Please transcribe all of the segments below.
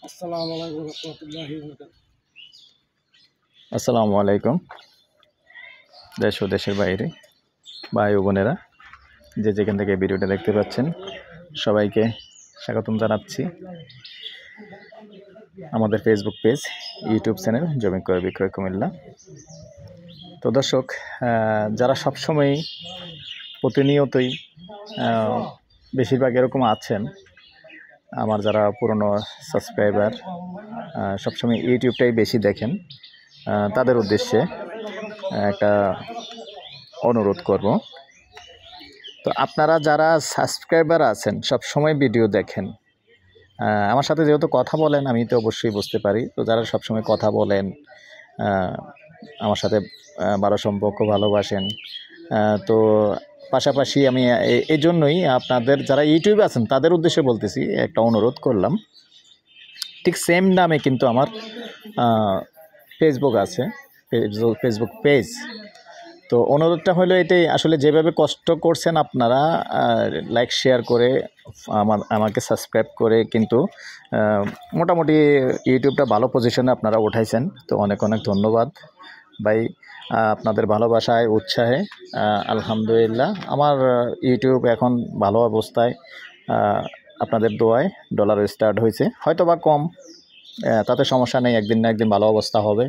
আসসালামু আলাইকুম দেশ ও দেশের বাইরে ভাই ও বোনেরা যে যেখান থেকে ভিডিওটা দেখতে পাচ্ছেন সবাইকে স্বাগতম জানাচ্ছি আমাদের ফেসবুক পেজ ইউটিউব চ্যানেল জমি ক্রয় বিক্রয় কুমিল্লা। তো দর্শক, যারা সবসময় প্রতিনিয়তই বেশিরভাগ এরকম আছেন, আমার যারা পুরনো সাবস্ক্রাইবার সবসময় ইউটিউবটাই বেশি দেখেন, তাদের উদ্দেশ্যে একটা অনুরোধ করব। তো আপনারা যারা সাবস্ক্রাইবার আছেন সব সময় ভিডিও দেখেন, আমার সাথে যেহেতু কথা বলেন আমি তো অবশ্যই বুঝতে পারি। তো যারা সব সময় কথা বলেন, আমার সাথে ভালো সম্পর্ক ভালোবাসেন, তো পাশাপাশি আমি এই জন্যই আপনাদের যারা ইউটিউবে আছেন তাদের উদ্দেশ্যে বলতেছি, একটা অনুরোধ করলাম। ঠিক সেম নামে কিন্তু আমার ফেসবুক আছে, ফেসবুক পেজ। তো অনুরোধটা হলো এটাই, আসলে যেভাবে কষ্ট করছেন আপনারা লাইক শেয়ার করে আমাকে সাবস্ক্রাইব করে কিন্তু মোটামুটি ইউটিউবটা ভালো পজিশনে আপনারা উঠাইছেন। তো অনেক অনেক ধন্যবাদ ভাই, আপনাদের ভালোবাসায় উৎসাহে আলহামদুলিল্লাহ আমার ইউটিউব এখন ভালো অবস্থায়। আপনাদের দোয়ায় ডলার স্টার্ট হয়েছে, হয়তো বা কম, তাতে সমস্যা নেই, একদিন না একদিন ভালো অবস্থা হবে।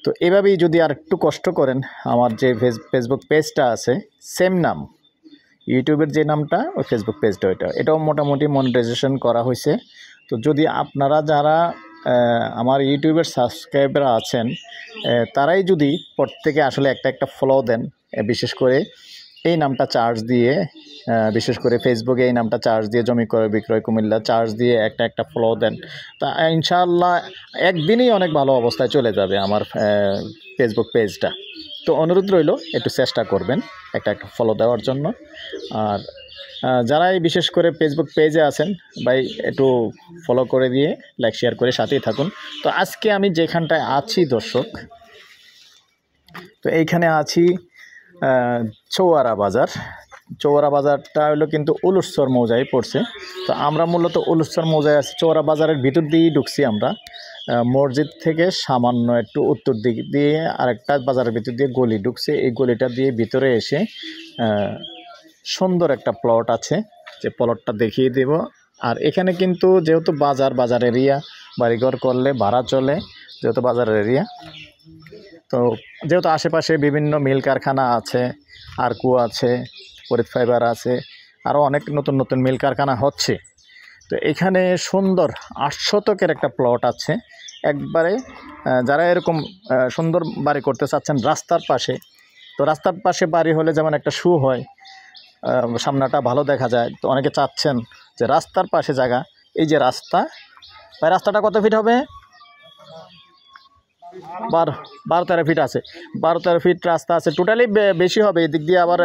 তো এভাবেই যদি আর একটু কষ্ট করেন, আমার যে ফেসবুক পেজটা আছে সেম নাম, ইউটিউবের যে নামটা ওই ফেসবুক পেজটা এটাও মোটামুটি মনিটাইজেশন করা হয়েছে। তো যদি আপনারা যারা আমার ইউটিউবের সাবস্ক্রাইবার আছেন তারাই যদি প্রত্যেকে আসলে একটা ফলো দেন, বিশেষ করে এই নামটা চার্জ দিয়ে, বিশেষ করে ফেসবুকে এই নামটা চার্জ দিয়ে জমি ক্রয় বিক্রয় কুমিল্লা চার্জ দিয়ে একটা ফলো দেন, তা ইনশাআল্লাহ একদিনেই অনেক ভালো অবস্থায় চলে যাবে আমার ফেসবুক পেজটা। তো অনুরোধ রইল একটু চেষ্টা করবেন একটা ফলো দেওয়ার জন্য। আর যারাই বিশেষ করে ফেসবুক পেজে আছেন ভাই একটু ফলো করে দিয়ে লাইক শেয়ার করে সাথেই থাকুন। তো আজকে আমি যেখানটায় আছি দর্শক, তো এইখানে আছি চৌয়ারা বাজার। চৌয়ারা বাজারটা হলো কিন্তু উলুসর মৌজায় পড়ছে। তো আমরা মূলত উলুসর মৌজায় আছি, চৌয়ারা বাজারের ভিতর দিয়েই ঢুকছি আমরা। মসজিদ থেকে সামান্য একটু উত্তর দিক দিয়ে আরেকটা বাজারের ভিতর দিয়ে গলি ঢুকছে, এই গলিটা দিয়ে ভিতরে এসে সুন্দর একটা প্লট আছে, যে প্লটটা দেখিয়ে দেব। আর এখানে কিন্তু যেহেতু বাজার এরিয়া, বাড়িঘর করলে ভাড়া চলে, যেহেতু বাজারের এরিয়া, তো যেহেতু আশেপাশে বিভিন্ন মিল কারখানা আছে, আরকু আছে, ফরিদ ফাইবার আছে, আরও অনেক নতুন নতুন মিল কারখানা হচ্ছে। তো এখানে সুন্দর 8 শতকের একটা প্লট আছে একবারে। যারা এরকম সুন্দর বাড়ি করতে চাচ্ছেন রাস্তার পাশে, তো রাস্তার পাশে বাড়ি হলে যেমন একটা শু হয়, সামনাটা ভালো দেখা যায়, তো অনেকে চাচ্ছেন যে রাস্তার পাশে জায়গা। এই যে রাস্তা, ভাই রাস্তাটা কত ফিট হবে? 12-13 ফিট আছে, 12-13 ফিট রাস্তা আছে, টোটালি বেশি হবে, এদিক দিয়ে আবার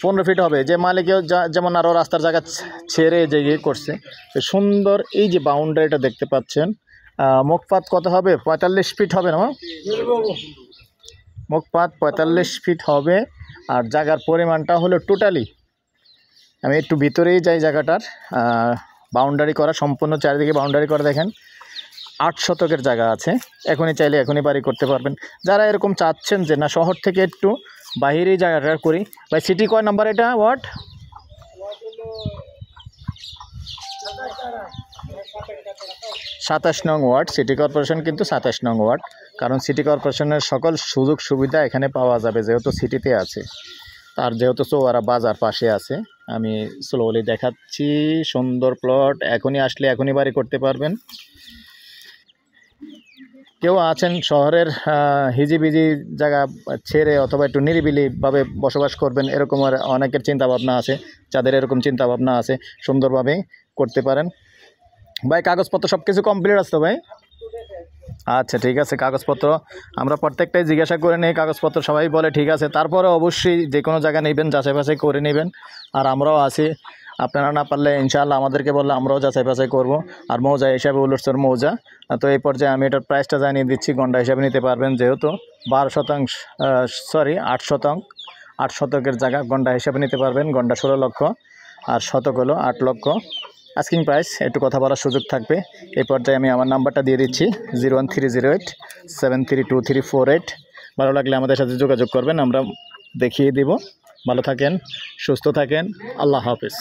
15 ফিট হবে। যে মালিকেও যেমন আরও রাস্তার জায়গা ছেড়ে যে ইয়ে করছে, সুন্দর এই যে বাউন্ডারিটা দেখতে পাচ্ছেন। মুখপাত কত হবে? 45 ফিট হবে না? মুখপাত 45 ফিট হবে। আর জায়গার পরিমাণটা হলো টোটালি, আমি একটু ভিতরেই যাই জায়গাটার, বাউন্ডারি করা, সম্পূর্ণ চারিদিকে বাউন্ডারি করা। দেখেন 8 শতকের জায়গা আছে, এখনই চাইলে এখনই বাড়ি করতে পারবেন। যারা এরকম চাচ্ছেন যে না শহর থেকে একটু বাহিরেই জায়গাটা করি, ভাই সিটি কয় নাম্বার এটা? ওয়ার্ড 27 নং ওয়ার্ড, সিটি কর্পোরেশন কিন্তু 27 নং ওয়ার্ড। কারণ সিটি কর্পোরেশনের সকল সুযোগ সুবিধা এখানে পাওয়া যাবে যেহেতু সিটিতে আছে, আর যেহেতু চৌয়ারা বাজার পাশে আছে। আমি স্লোলি দেখাচ্ছি, সুন্দর প্লট, এখনই আসলে এখনই বাড়ি করতে পারবেন। কেউ আছেন শহরের হিজিবিজি জায়গা ছেড়ে অথবা একটু নিরিবিলিভাবে বসবাস করবেন, এরকম অনেকের চিন্তাভাবনা আছে, যাদের এরকম চিন্তাভাবনা আছে সুন্দরভাবে করতে পারেন। ভাই কাগজপত্র সব কিছু কমপ্লিট আছে তো ভাই? আচ্ছা ঠিক আছে, কাগজপত্র আমরা প্রত্যেকটাই জিজ্ঞাসা করে নিই, কাগজপত্র সবাই বলে ঠিক আছে। তারপরে অবশ্যই যে কোনো জায়গা নেবেন যাচাই বাছাই করে নেবেন। আর আমরাও আছি, আপনারা না পারলে ইনশাআল্লাহ আমাদেরকে বললে আমরাও যাচাই বাছাই করবো। আর মৌজা হিসাবে উলুসর মৌজা, তো এই পর্যায়ে আমি এটার প্রাইসটা জানিয়ে দিচ্ছি, গন্ডা হিসাবে নিতে পারবেন। যেহেতু 8 শতকের জায়গা, গন্ডা হিসাবে নিতে পারবেন। গন্ডা 16 লক্ষ আর শতক হলো 8 লক্ষ। আস্কিং প্রাইস, একটু কথা বলার সুযোগ থাকবে। এই পর্যায়ে আমি আমার নাম্বারটা দিয়ে দিচ্ছি 01308 732348। ভালো লাগলে আমাদের সাথে যোগাযোগ করবেন, আমরা দেখিয়ে দেব। ভালো থাকেন, সুস্থ থাকেন, আল্লাহ হাফেজ।